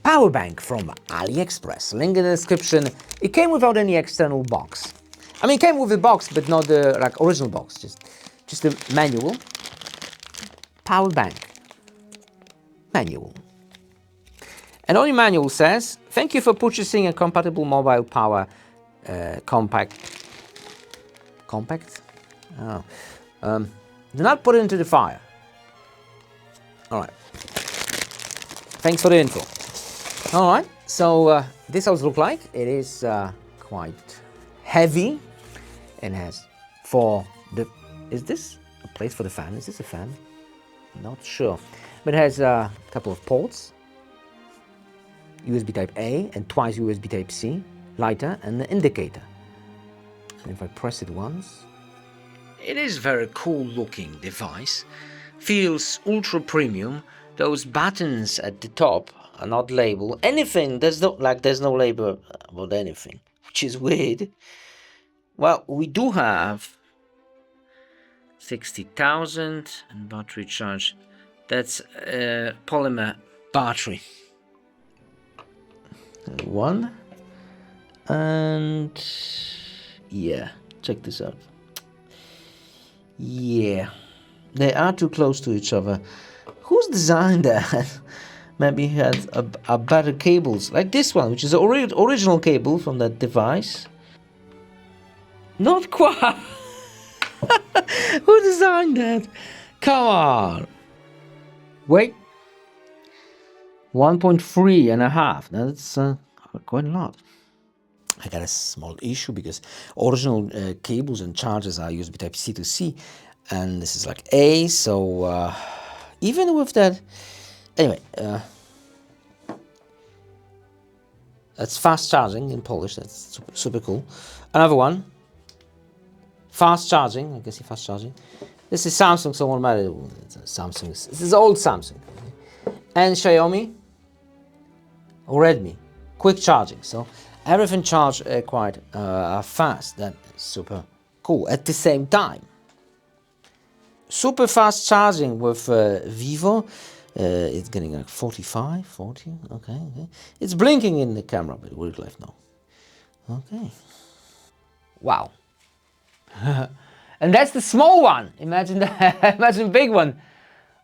power bank from AliExpress. Link in the description. It came without any external box. I mean, it came with a box, but not the like original box. Just a manual. Power bank. Manual. And on your manual says, thank you for purchasing a compatible mobile power compact. Compact? Oh. Do not put it into the fire. All right. Thanks for the info. All right. So this how it looks like. It is quite heavy and has is this a place for the fan? Is this a fan? Not sure. But it has a couple of ports. USB type A and twice USB type C, lighter, and the indicator. And if I press it once, it is very cool looking device. Feels ultra premium. Those buttons at the top are not labeled. Anything, there's no label about anything, which is weird. Well, we do have 60,000 and battery charge. That's a polymer battery. One, and yeah, check this out. Yeah, they are too close to each other. Who's designed that? Maybe he had a better cables like this one, which is the original cable from that device. Not quite. Who designed that? Come on. Wait. 1.3 and a half. That's quite a lot. I got a small issue because original cables and chargers are USB type C to C, and this is like A. So even with that, anyway, that's fast charging in Polish. That's super cool. Another one, fast charging. I guess fast charging. This is Samsung, so what matter? Samsung. This is old Samsung, and Xiaomi. Or Redmi, quick charging, so everything charged quite fast. That is super cool. At the same time, super fast charging with Vivo. It's getting like 45, 40. Okay. It's blinking in the camera, but real life no. Okay. Wow. And that's the small one. Imagine that. Imagine a big one.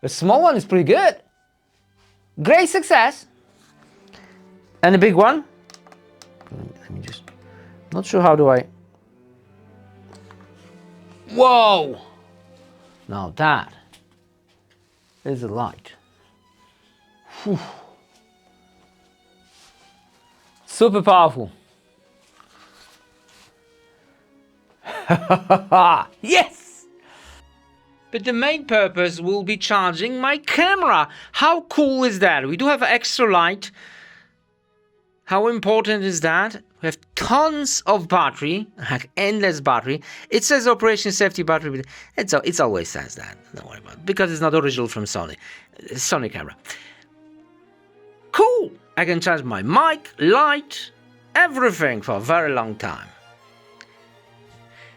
The small one is pretty good. Great success. And the big one, let me just, not sure how do I, whoa! Now that is a light. Whew. Super powerful. Yes! But the main purpose will be charging my camera. How cool is that? We do have an extra light. How important is that? We have tons of battery, like endless battery. It says operation safety battery, but it always says that. Don't worry about it, because it's not original from Sony. Sony camera. Cool! I can charge my mic, light, everything for a very long time.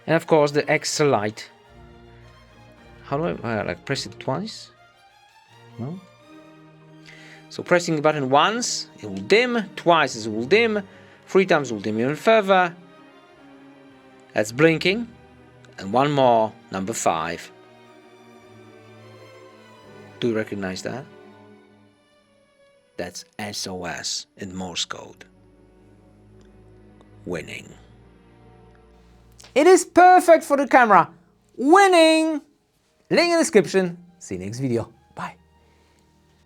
And of course the extra light. How do I like press it twice? No? So pressing the button once, it will dim, twice it will dim, 3 times it will dim even further. That's blinking. And one more, number 5. Do you recognize that? That's SOS in Morse code. Winning. It is perfect for the camera. Winning! Link in the description. See you next video.